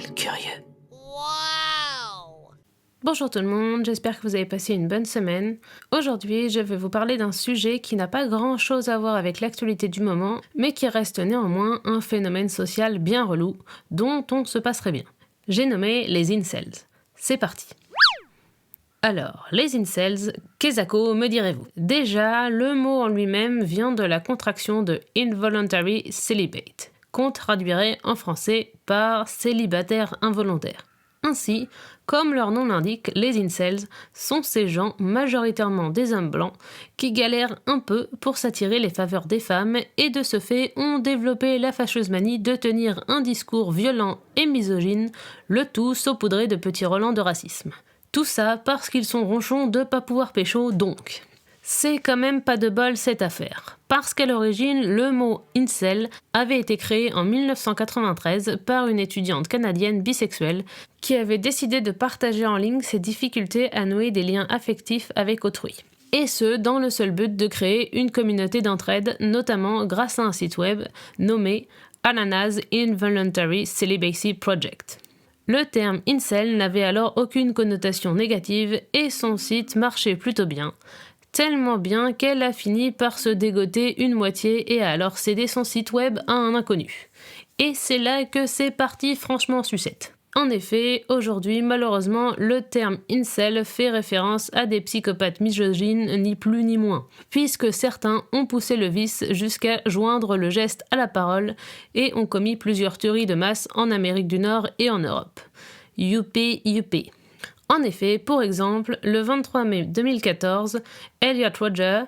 Quel curieux. Bonjour tout le monde, j'espère que vous avez passé une bonne semaine. Aujourd'hui, je vais vous parler d'un sujet qui n'a pas grand-chose à voir avec l'actualité du moment, mais qui reste néanmoins un phénomène social bien relou, dont on se passerait bien. J'ai nommé les incels. C'est parti. Alors, les incels, qu'est-ce me direz-vous? Déjà, le mot en lui-même vient de la contraction de involuntary celibate, qu'on traduirait en français par célibataire involontaire. Ainsi, comme leur nom l'indique, les incels sont ces gens, majoritairement des hommes blancs, qui galèrent un peu pour s'attirer les faveurs des femmes et de ce fait ont développé la fâcheuse manie de tenir un discours violent et misogyne, le tout saupoudré de petits relents de racisme. Tout ça parce qu'ils sont ronchons de pas pouvoir pécho donc. C'est quand même pas de bol cette affaire, parce qu'à l'origine, le mot « incel » avait été créé en 1993 par une étudiante canadienne bisexuelle qui avait décidé de partager en ligne ses difficultés à nouer des liens affectifs avec autrui. Et ce, dans le seul but de créer une communauté d'entraide, notamment grâce à un site web nommé Ananas Involuntary Celibacy Project. Le terme « incel » n'avait alors aucune connotation négative et son site marchait plutôt bien. Tellement bien qu'elle a fini par se dégoter une moitié et a alors cédé son site web à un inconnu. Et c'est là que c'est parti franchement en sucette. En effet, aujourd'hui, malheureusement, le terme incel fait référence à des psychopathes misogynes, ni plus ni moins, puisque certains ont poussé le vice jusqu'à joindre le geste à la parole et ont commis plusieurs tueries de masse en Amérique du Nord et en Europe. Youpi. En effet, pour exemple, le 23 mai 2014, Elliot Rodger,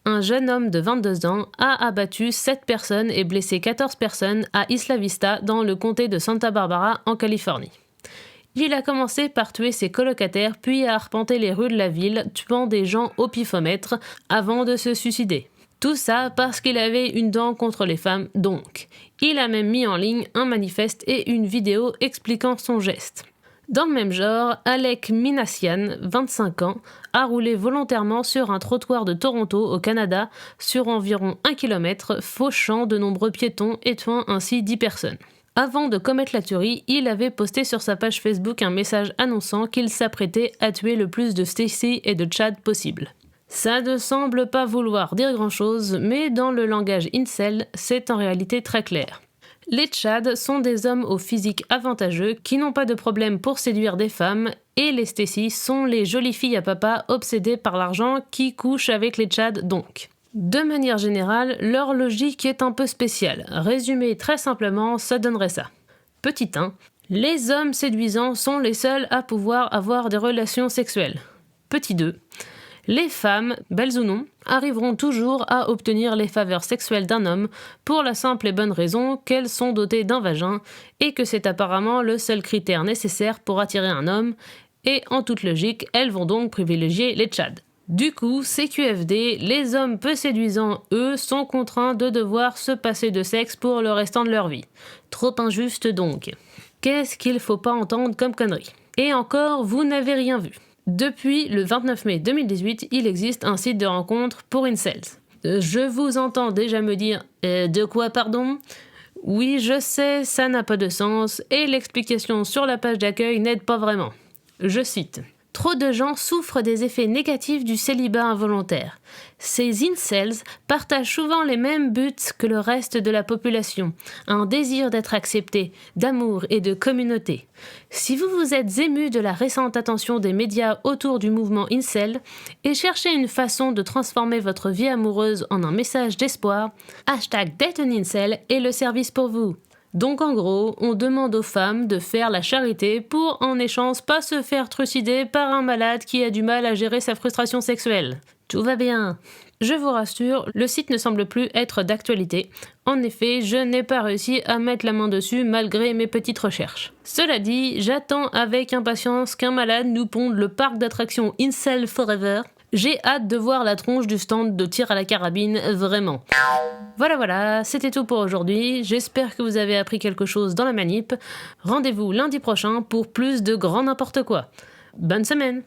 un jeune homme de 22 ans, a abattu 7 personnes et blessé 14 personnes à Isla Vista dans le comté de Santa Barbara en Californie. Il a commencé par tuer ses colocataires puis a arpenté les rues de la ville, tuant des gens au pifomètre avant de se suicider. Tout ça parce qu'il avait une dent contre les femmes donc. Il a même mis en ligne un manifeste et une vidéo expliquant son geste. Dans le même genre, Alec Minassian, 25 ans, a roulé volontairement sur un trottoir de Toronto, au Canada, sur environ 1 km, fauchant de nombreux piétons et tuant ainsi 10 personnes. Avant de commettre la tuerie, il avait posté sur sa page Facebook un message annonçant qu'il s'apprêtait à tuer le plus de Stacy et de Chad possible. Ça ne semble pas vouloir dire grand-chose, mais dans le langage incel, c'est en réalité très clair. Les Chads sont des hommes au physique avantageux qui n'ont pas de problème pour séduire des femmes et les Stacy sont les jolies filles à papa obsédées par l'argent qui couchent avec les Chads donc. De manière générale, leur logique est un peu spéciale. Résumé très simplement, ça donnerait ça. Petit 1. Les hommes séduisants sont les seuls à pouvoir avoir des relations sexuelles. Petit 2. Les femmes, belles ou non, arriveront toujours à obtenir les faveurs sexuelles d'un homme pour la simple et bonne raison qu'elles sont dotées d'un vagin et que c'est apparemment le seul critère nécessaire pour attirer un homme et en toute logique, elles vont donc privilégier les Chads. Du coup, CQFD, les hommes peu séduisants, eux, sont contraints de devoir se passer de sexe pour le restant de leur vie. Trop injuste donc. Qu'est-ce qu'il faut pas entendre comme connerie? Et encore, vous n'avez rien vu. Depuis le 29 mai 2018, il existe un site de rencontre pour incels. Je vous entends déjà me dire « de quoi pardon ?» Oui, je sais, ça n'a pas de sens, et l'explication sur la page d'accueil n'aide pas vraiment. Je cite. Trop de gens souffrent des effets négatifs du célibat involontaire. Ces incels partagent souvent les mêmes buts que le reste de la population, un désir d'être accepté, d'amour et de communauté. Si vous vous êtes ému de la récente attention des médias autour du mouvement incel et cherchez une façon de transformer votre vie amoureuse en un message d'espoir, #DateAnIncel est le service pour vous. Donc en gros, on demande aux femmes de faire la charité pour en échange pas se faire trucider par un malade qui a du mal à gérer sa frustration sexuelle. Tout va bien. Je vous rassure, le site ne semble plus être d'actualité. En effet, je n'ai pas réussi à mettre la main dessus malgré mes petites recherches. Cela dit, j'attends avec impatience qu'un malade nous ponde le parc d'attractions Incel Forever. J'ai hâte de voir la tronche du stand de tir à la carabine, vraiment. Voilà, c'était tout pour aujourd'hui. J'espère que vous avez appris quelque chose dans la manip. Rendez-vous lundi prochain pour plus de grand n'importe quoi. Bonne semaine!